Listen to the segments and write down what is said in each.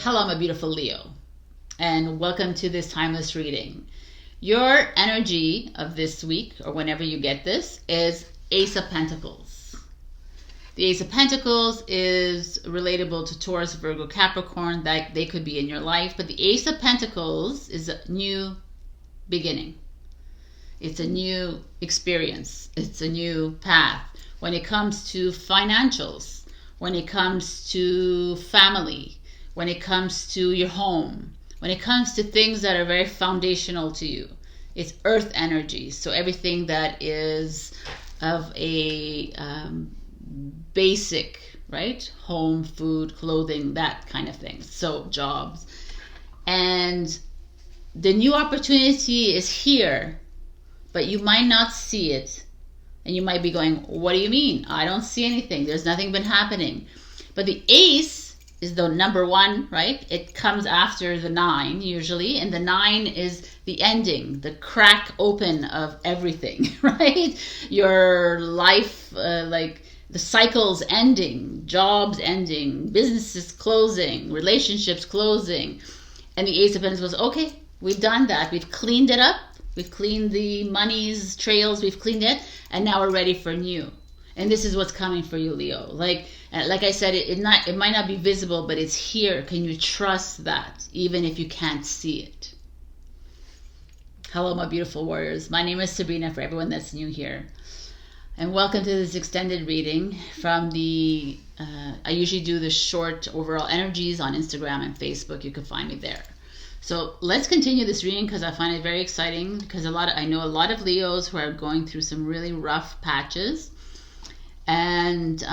Hello, my beautiful Leo, and welcome to this timeless reading. Your energy of this week, or whenever you get this, is Ace of Pentacles. The Ace of Pentacles is relatable to Taurus, Virgo, Capricorn, that they could be in your life, but the Ace of Pentacles is a new beginning. It's a new experience. It's a new path. When it comes to financials, when it comes to family, when it comes to your home, when it comes to things that are very foundational to you, it's earth energy. So everything that is of a basic, right? Home, food, clothing, that kind of thing. So jobs. And the new opportunity is here, but you might not see it. And you might be going, what do you mean? I don't see anything. There's nothing been happening. But the ace is the number one, right? It comes after the 9 usually. And the 9 is the ending, the crack open of everything, right? Your life, like the cycles ending, jobs ending, businesses closing, relationships closing. And the Ace of Pentacles goes, okay, we've done that. We've cleaned it up. We've cleaned the money's trails. We've cleaned it. And now we're ready for new. And this is what's coming for you, Leo. Like I said, it might not be visible, but it's here. Can you trust that, even if you can't see it? Hello, my beautiful warriors. My name is Sabrina, for everyone that's new here. And welcome to this extended reading from the... I usually do the short overall energies on Instagram and Facebook. You can find me there. So let's continue this reading because I find it very exciting, because I know a lot of Leos who are going through some really rough patches. And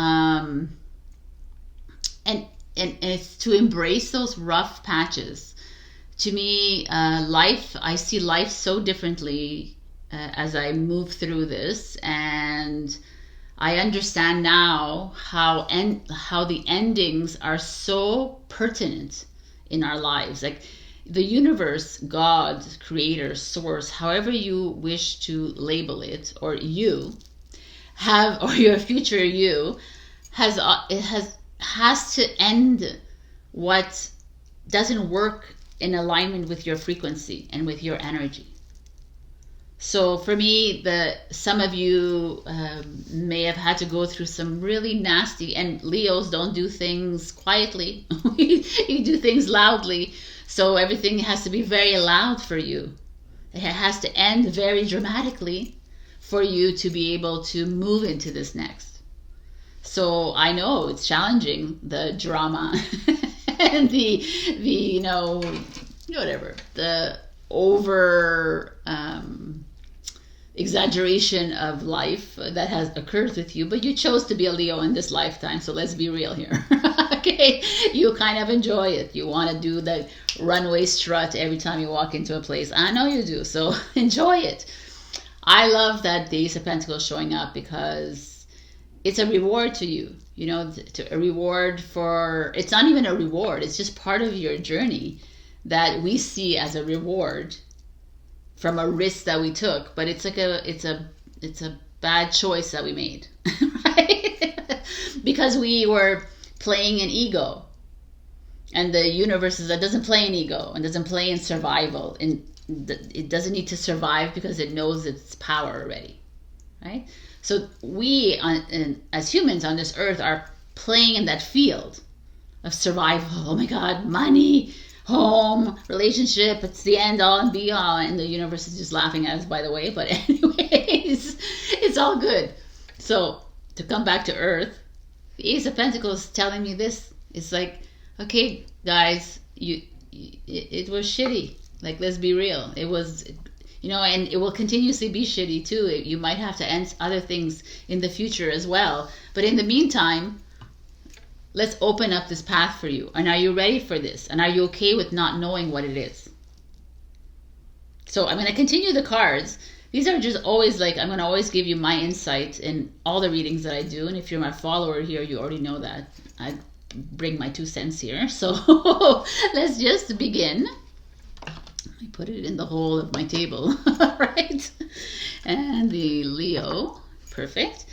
it's to embrace those rough patches. To me, I see life so differently as I move through this, and I understand now how the endings are so pertinent in our lives. Like the universe, God, creator, source, however you wish to label it, or you have, or your future you has to end what doesn't work in alignment with your frequency and with your energy. So for me, some of you may have had to go through some really nasty, and Leos don't do things quietly. You do things loudly. So everything has to be very loud for you. It has to end very dramatically for you to be able to move into this next. So I know it's challenging, the drama and the whatever, the over exaggeration of life that has occurred with you, but you chose to be a Leo in this lifetime, so let's be real here. Okay, you kind of enjoy it. You want to do the runway strut every time you walk into a place. I know you do, so enjoy it. I love that the Ace of Pentacles showing up because it's a reward to you, a reward for, it's not even a reward, it's just part of your journey that we see as a reward from a risk that we took, but it's like it's a bad choice that we made, right? Because we were playing an ego, and the universe doesn't play an ego and doesn't play in survival. It doesn't need to survive because it knows its power already, right? So we, as humans on this earth, are playing in that field of survival. Oh my God, money, home, relationship, it's the end all and be all, and the universe is just laughing at us, by the way. But anyways, it's all good. So to come back to earth, the Ace of Pentacles telling me this. It's like, okay, guys, it was shitty. Like, let's be real. It was, and it will continuously be shitty too. You might have to end other things in the future as well. But in the meantime, let's open up this path for you. And are you ready for this? And are you okay with not knowing what it is? So I'm going to continue the cards. These are just always I'm going to always give you my insight in all the readings that I do. And if you're my follower here, you already know that. I bring my 2 cents here. So let's just begin. I put it in the hole of my table, right? And the Leo, perfect.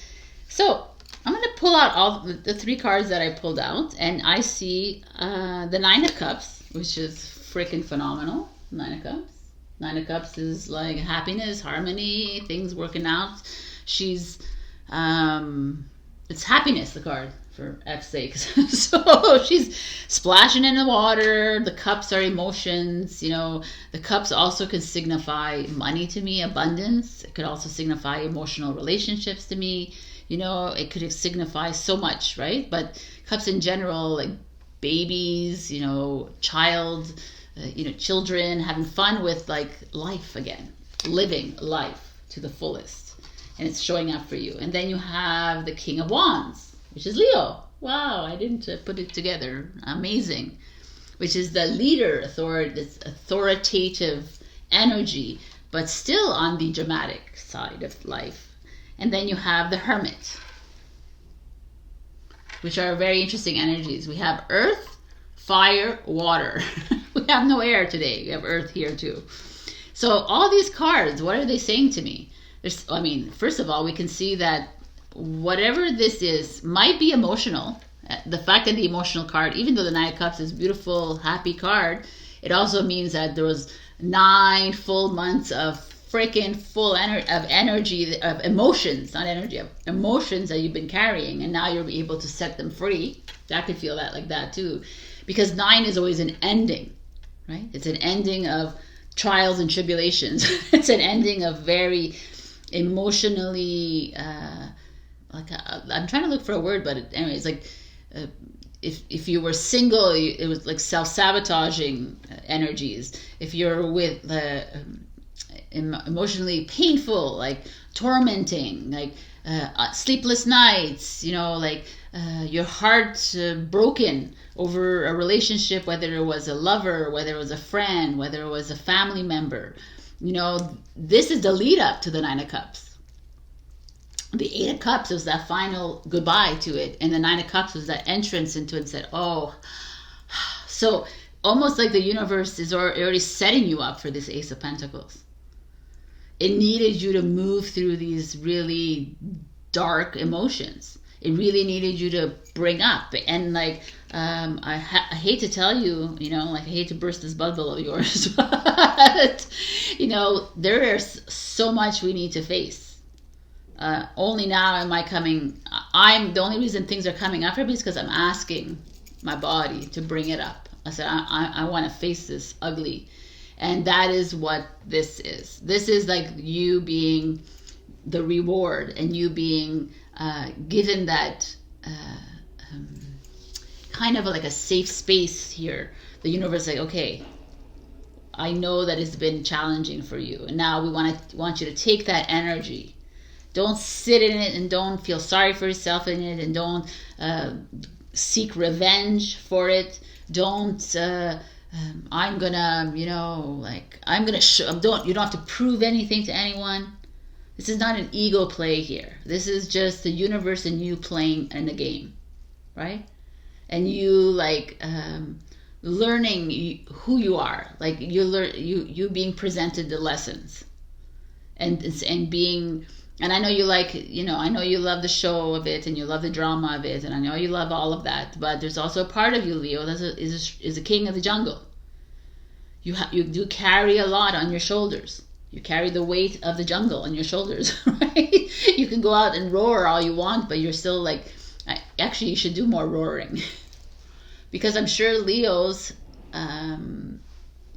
So I'm going to pull out all the 3 cards that I pulled out, and I see the 9 of Cups, which is freaking phenomenal. 9 of Cups. 9 of Cups is like happiness, harmony, things working out. She's, it's happiness, the card, for F's sake. So she's splashing in the water. The cups are emotions. You know, the cups also can signify money to me, abundance. It could also signify emotional relationships to me. You know, it could signify so much, right? But cups in general, like babies, you know, children having fun with like life again, living life to the fullest, and it's showing up for you. And then you have the King of Wands, which is Leo. Wow, I didn't put it together. Amazing. Which is the leader, authoritative energy, but still on the dramatic side of life. And then you have the Hermit, which are very interesting energies. We have earth, fire, water. We have no air today. We have earth here too. So all these cards, what are they saying to me? First of all, we can see that whatever this is might be emotional. The fact that the emotional card, even though the 9 of Cups is a beautiful, happy card, it also means that there was 9 full months of freaking full energy, of emotions, not energy, of emotions that you've been carrying, and now you're able to set them free. I could feel that like that too, because 9 is always an ending, right? It's an ending of trials and tribulations. It's an ending of very emotionally, I'm trying to look for a word, but anyway, it's like if you were single, it was like self-sabotaging energies. If you're with emotionally painful, like tormenting, like sleepless nights, you know, like your heart broken over a relationship, whether it was a lover, whether it was a friend, whether it was a family member. You know, this is the lead up to the 9 of Cups. The 8 of Cups was that final goodbye to it, and the 9 of Cups was that entrance into it and said, oh. So almost like the universe is already setting you up for this Ace of Pentacles. It needed you to move through these really dark emotions. It really needed you to bring up. And like, I hate to tell you, you know, like I hate to burst this bubble of yours, but, you know, there's so much we need to face. Only now am I coming, the only reason things are coming up for me is because I'm asking my body to bring it up. I said, I want to face this ugly. And that is what this is. This is like you being the reward, and you being given that kind of like a safe space here. The universe is like, okay, I know that it's been challenging for you, and now we want you to take that energy. Don't sit in it, and don't feel sorry for yourself in it, and don't seek revenge for it. Don't I'm gonna, you know, like I'm gonna you don't have to prove anything to anyone. This is not an ego play here. This is just the universe and you playing in the game, right? And you like learning who you are. Like you being presented the lessons, and being. And I know you like, you know, I know you love the show of it, and you love the drama of it, and I know you love all of that. But there's also a part of you, Leo, that is a king of the jungle. You do carry a lot on your shoulders. You carry the weight of the jungle on your shoulders, right? You can go out and roar all you want, but you're still like, actually, you should do more roaring. Because I'm sure Leos,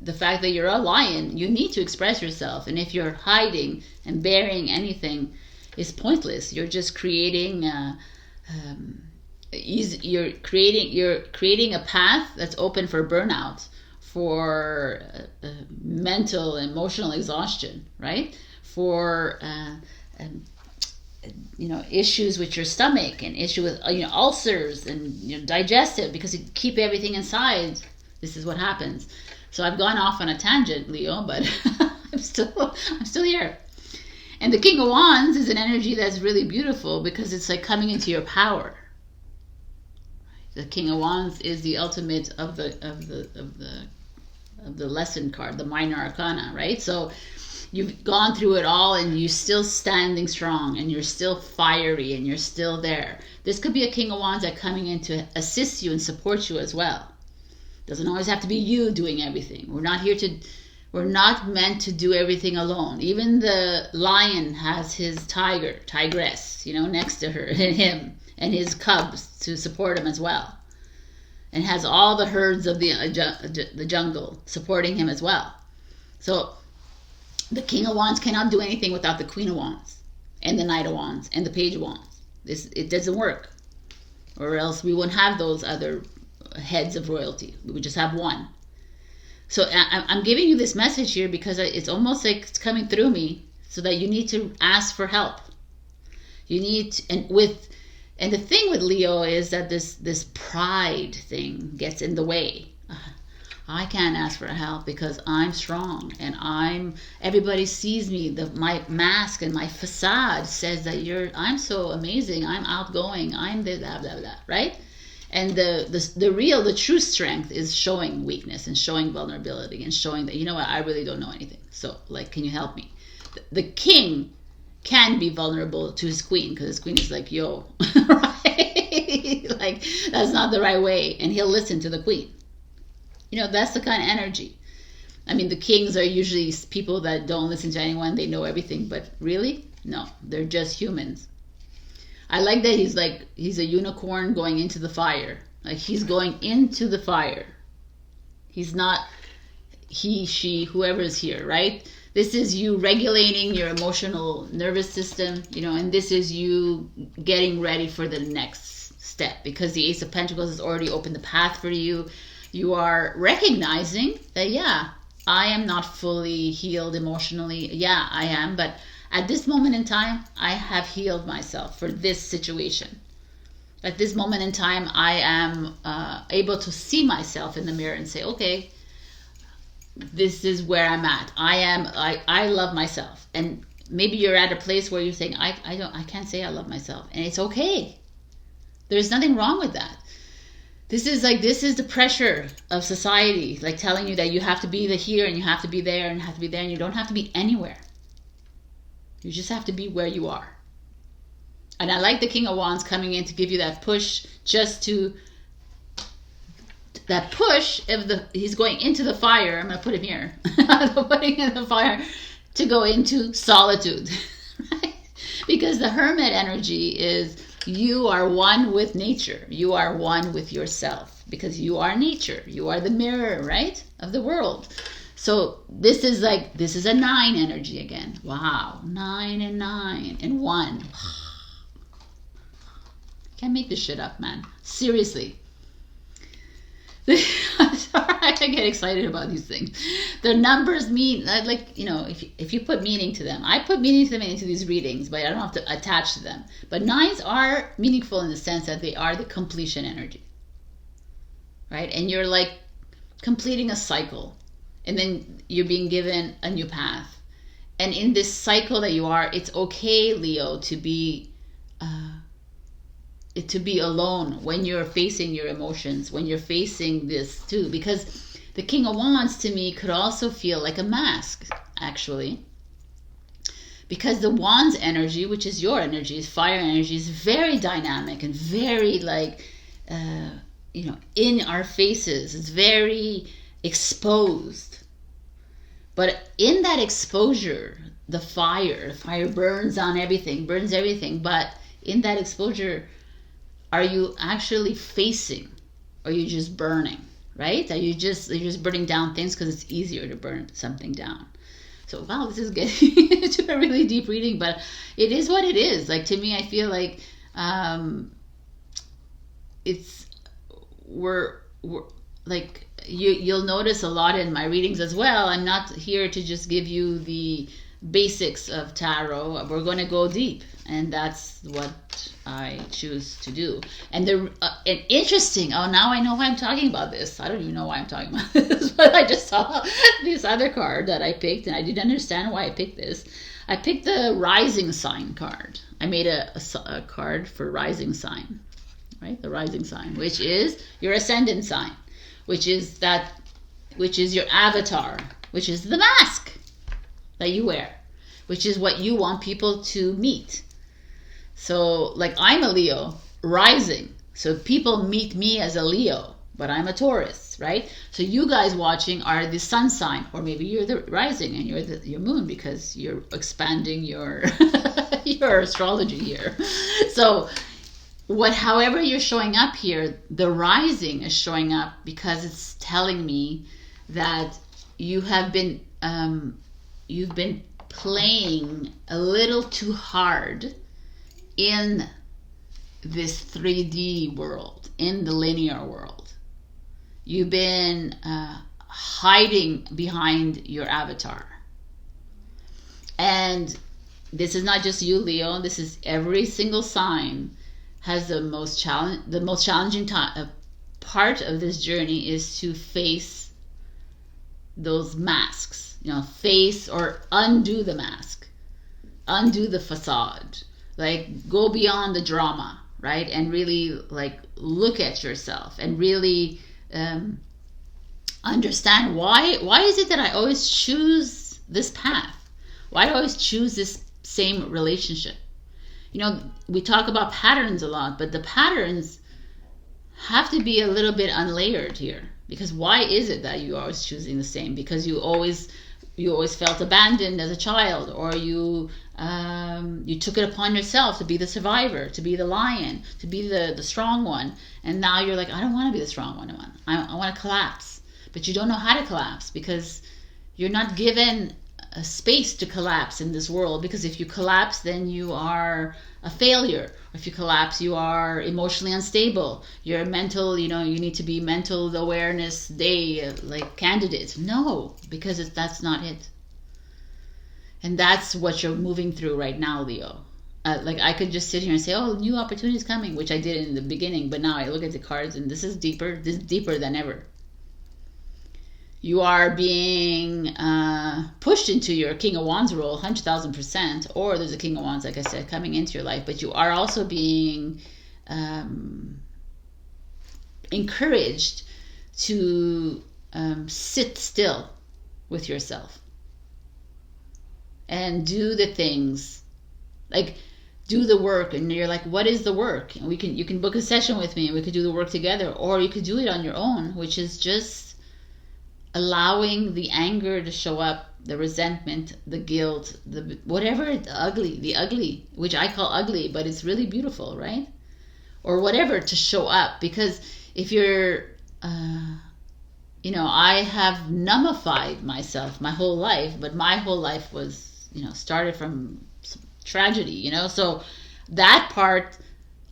the fact that you're a lion, you need to express yourself. And if you're hiding and burying anything, it's pointless. You're just creating you're creating a path that's open for burnout, for mental, emotional exhaustion, right? For you know, issues with your stomach, and issue with ulcers, and digestive, because you keep everything inside. This is what happens. So I've gone off on a tangent, Leo, but I'm still here. And the King of Wands is an energy that's really beautiful, because it's like coming into your power. The King of Wands is the ultimate of the lesson card, the minor arcana, right? So you've gone through it all and you're still standing strong and you're still fiery and you're still there. This could be a King of Wands that coming in to assist you and support you as well. Doesn't always have to be you doing everything. We're not meant to do everything alone. Even the lion has his tigress, next to her and him and his cubs to support him as well. And has all the herds of the jungle supporting him as well. So the King of Wands cannot do anything without the Queen of Wands and the Knight of Wands and the Page of Wands. It doesn't work. Or else we wouldn't have those other heads of royalty. We would just have one. So I'm giving you this message here because it's almost like it's coming through me, so that you need to ask for help. You need to, and the thing with Leo is that this pride thing gets in the way. I can't ask for help because I'm strong and everybody sees me. My mask and my facade says that I'm so amazing. I'm outgoing. I'm the blah blah blah, right? And the true strength is showing weakness and showing vulnerability and showing that, what, I really don't know anything. So, can you help me? The king can be vulnerable to his queen because his queen is like, yo, right? That's not the right way. And he'll listen to the queen. That's the kind of energy. I mean, the kings are usually people that don't listen to anyone. They know everything. But really, no, they're just humans. I like that he's a unicorn going into the fire. He's going into the fire. He's not he, she, whoever is here, right? This is you regulating your emotional nervous system, and this is you getting ready for the next step, because the Ace of Pentacles has already opened the path for you. You are recognizing that, yeah, I am not fully healed emotionally. Yeah, I am, but at this moment in time, I have healed myself for this situation. At this moment in time, I am able to see myself in the mirror and say, okay, this is where I'm at. I love myself. And maybe you're at a place where you're saying, I can't say I love myself. And it's okay. There's nothing wrong with that. This is the pressure of society, telling you that you have to be here and you have to be there and you have to be there, and you don't have to be anywhere. You just have to be where you are. And I like the King of Wands coming in to give you that push, if he's going into the fire. I'm going to put him here. Putting in the fire to go into solitude. Right? Because the hermit energy is you are one with nature. You are one with yourself, because you are nature. You are the mirror, right, of the world. So this is a 9 energy again. Wow, 9 and 9 and 1. Can't make this shit up, man. Seriously. I'm sorry, I get excited about these things. The numbers mean, if you put meaning to them. I put meaning to them into these readings, but I don't have to attach to them. But 9s are meaningful in the sense that they are the completion energy. Right? And you're completing a cycle. And then you're being given a new path. And in this cycle that you are, it's okay, Leo, to be alone when you're facing your emotions, when you're facing this too. Because the King of Wands to me could also feel like a mask, actually. Because the Wands energy, which is your energy, is fire energy, is very dynamic and very in our faces. It's very exposed. But in that exposure, the fire burns everything. But in that exposure, are you actually facing, or are you just burning, right? You're just burning down things because it's easier to burn something down. So, wow, this is getting into a really deep reading, but it is what it is. To me, I feel like you'll notice a lot in my readings as well. I'm not here to just give you the basics of tarot. We're going to go deep, and that's what I choose to do. And interesting. Oh, now I know why I'm talking about this. I don't even know why I'm talking about this, but I just saw this other card that I picked, and I didn't understand why I picked this. I picked the rising sign card. I made a card for rising sign, right? The rising sign, which is your ascendant sign, which is your avatar, which is the mask. that you wear, which is what you want people to meet. So like I'm a Leo rising, so people meet me as a Leo, but I'm a Taurus, right? So you guys watching are the sun sign, or maybe you're the rising and you're your moon, because you're expanding your your astrology here. So however you're showing up here, the rising is showing up because it's telling me that you've been playing a little too hard in this 3D world, in the linear world. You've been hiding behind your avatar. And this is not just you, Leo. This is every single sign has the most challenging part of this journey is to face those masks. Face or undo the mask, undo the facade, like go beyond the drama, right? And really like look at yourself and really understand why is it that I always choose this path? Why do I always choose this same relationship? We talk about patterns a lot, but the patterns have to be a little bit unlayered here. Because why is it that you're always choosing the same? Because you always felt abandoned as a child, or you took it upon yourself to be the survivor, to be the lion, to be the strong one. And now you're like, I don't want to be the strong one. I want to collapse. But you don't know how to collapse because you're not given a space to collapse in this world. Because if you collapse, then you are a failure. Or if you collapse, you are emotionally unstable. You're mental, you need to be mental awareness day like candidate. No, because that's not it. And that's what you're moving through right now, Leo. Like I could just sit here and say, oh, new opportunities coming, which I did in the beginning. But now I look at the cards and this is deeper than ever. You are being pushed into your King of Wands role 100,000%, or there's a King of Wands, like I said, coming into your life, but you are also being encouraged to sit still with yourself and do the things, like do the work. And you're like, what is the work? And you can book a session with me and we could do the work together, or you could do it on your own, which is just allowing the anger to show up, the resentment, the guilt, the whatever, the ugly, which I call ugly, but it's really beautiful, right? Or whatever, to show up. Because if you're, I have nummified myself my whole life, but my whole life was, started from tragedy, so that part,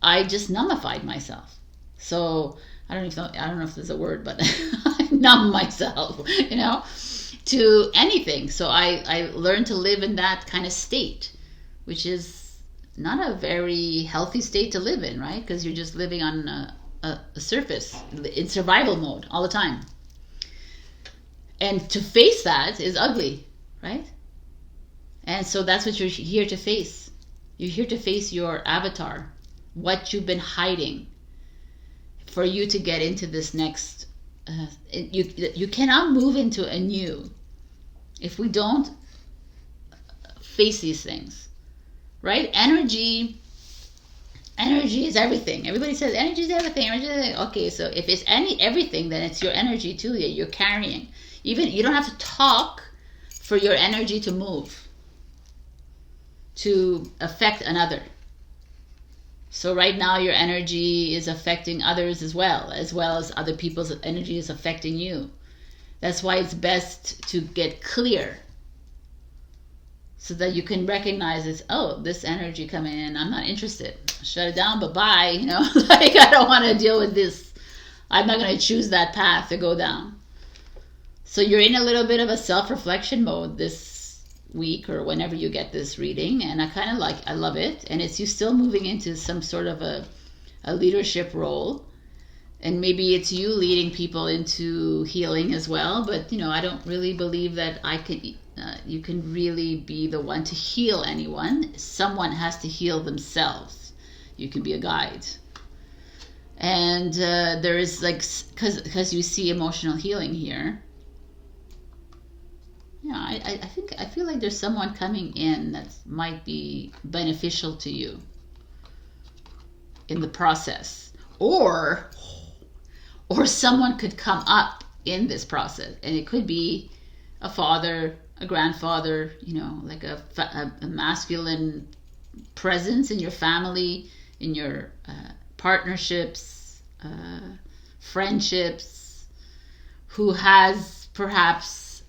I just nummified myself. So I don't know if there's a word, but I numb myself, to anything. So I learned to live in that kind of state, which is not a very healthy state to live in, right? Because you're just living on a surface in survival mode all the time. And to face that is ugly, right? And so that's what you're here to face. You're here to face your avatar, what you've been hiding, for you to get into this next. You cannot move into a new if we don't face these things, right? Energy is everything. Everybody says energy is everything. Okay, so if it's everything, then it's your energy too that you're carrying. Even you don't have to talk for your energy to move, to affect another. So right now your energy is affecting others as well as other people's energy is affecting you. That's why it's best to get clear so that you can recognize this energy coming in. I'm not interested. Shut it down, bye-bye. Like I don't want to deal with this. I'm not going to choose that path to go down. So you're in a little bit of a self-reflection mode this week or whenever you get this reading, and I love it. And it's you still moving into some sort of a leadership role, and maybe it's you leading people into healing as well. But I don't really believe that you can really be the one to heal anyone. Someone has to heal themselves. You can be a guide. And there is because you see emotional healing here. Yeah, I feel like there's someone coming in that might be beneficial to you in the process, or someone could come up in this process, and it could be a father, a grandfather, you know, like a masculine presence in your family, in your partnerships, friendships, who has perhaps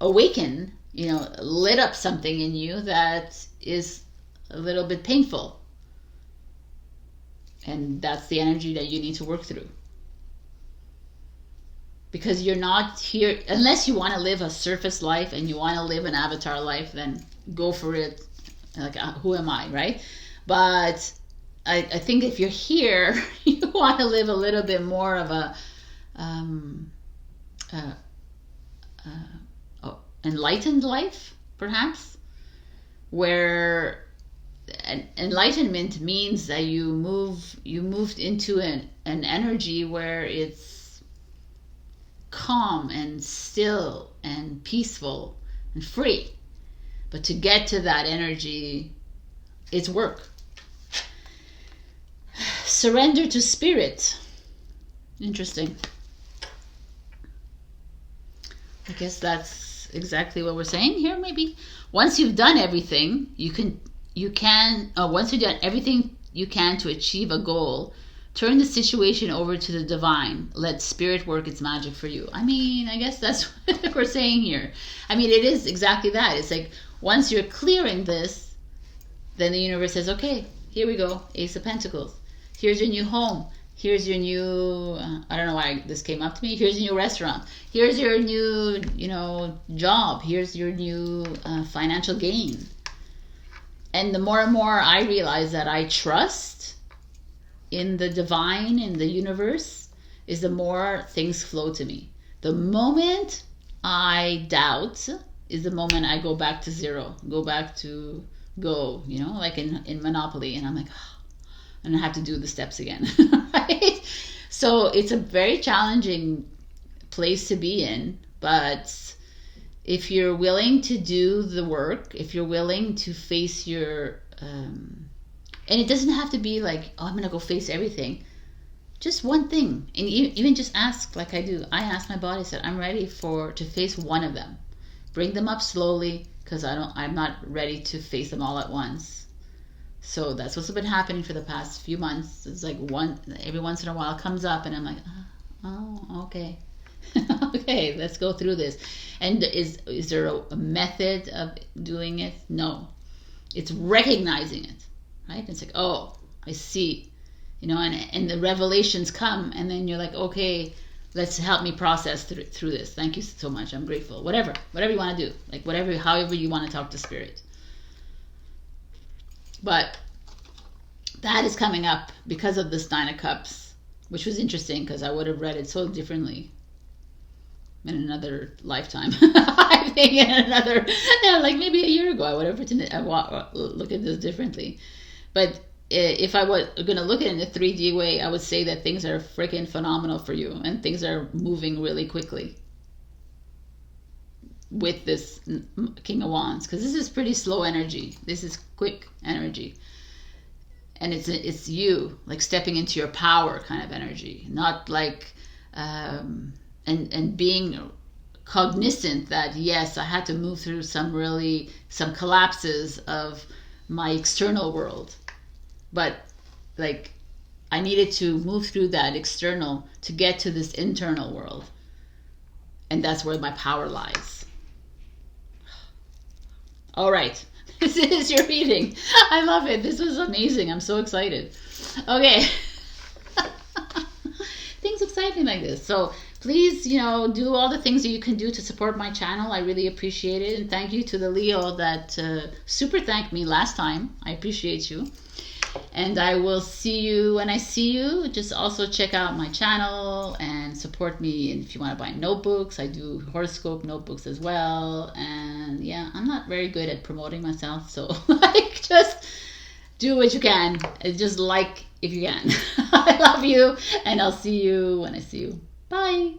awakened, you know, lit up something in you that is a little bit painful. And that's the energy that you need to work through. Because you're not here, unless you want to live a surface life and you want to live an avatar life, then go for it. Like, who am I, right? But I think if you're here, you want to live a little bit more of a enlightened life, perhaps, where enlightenment means that you moved into an energy where it's calm and still and peaceful and free. But to get to that energy, it's work. Surrender to spirit. Interesting. I guess that's exactly what we're saying here, maybe. Once you've done everything, once you've done everything you can to achieve a goal, turn the situation over to the divine. Let spirit work its magic for you. I mean, I guess that's what we're saying here. I mean, it is exactly that. It's like, once you're clearing this, then the universe says, okay, here we go, Ace of Pentacles. Here's your new home. Here's your new, I don't know why this came up to me. Here's your new restaurant. Here's your new, you know, job. Here's your new financial gain. And the more and more I realize that I trust in the divine, in the universe, is the more things flow to me. The moment I doubt is the moment I go back to zero, go back to go, you know, like in Monopoly. And I'm like, oh, and I have to do the steps again, right? So it's a very challenging place to be in, but if you're willing to do the work, if you're willing to face your, and it doesn't have to be like, oh, I'm going to go face everything. Just one thing. And even just ask, like I do. I asked my body, I said, I'm ready to face one of them. Bring them up slowly, because I'm not ready to face them all at once. So that's what's been happening for the past few months. It's like every once in a while comes up, and I'm like, oh, okay. Okay, let's go through this. And is there a method of doing it? No. It's recognizing it, right? It's like, oh, I see, you know, and the revelations come, and then you're like, okay, let's help me process through this. Thank you so much. I'm grateful. Whatever you want to do, like however you want to talk to spirit. But that is coming up because of this 9 of Cups, which was interesting because I would have read it so differently in another lifetime. I think in another, like maybe a year ago, I would have looked at this differently. But if I was going to look at it in a 3D way, I would say that things are freaking phenomenal for you, and things are moving really quickly with this King of Wands, because this is pretty slow energy. This is quick energy, and it's you like stepping into your power kind of energy, not like and being cognizant that yes, I had to move through some collapses of my external world, but like I needed to move through that external to get to this internal world, and that's where my power lies. All right, this is your reading. I love it. This was amazing. I'm so excited. Okay. Things excite me like this. So please, do all the things that you can do to support my channel. I really appreciate it. And thank you to the Leo that super thanked me last time. I appreciate you. And I will see you when I see you. Just also check out my channel and support me. And if you want to buy notebooks, I do horoscope notebooks as well. And yeah, I'm not very good at promoting myself. So just do what you can. Just if you can. I love you. And I'll see you when I see you. Bye.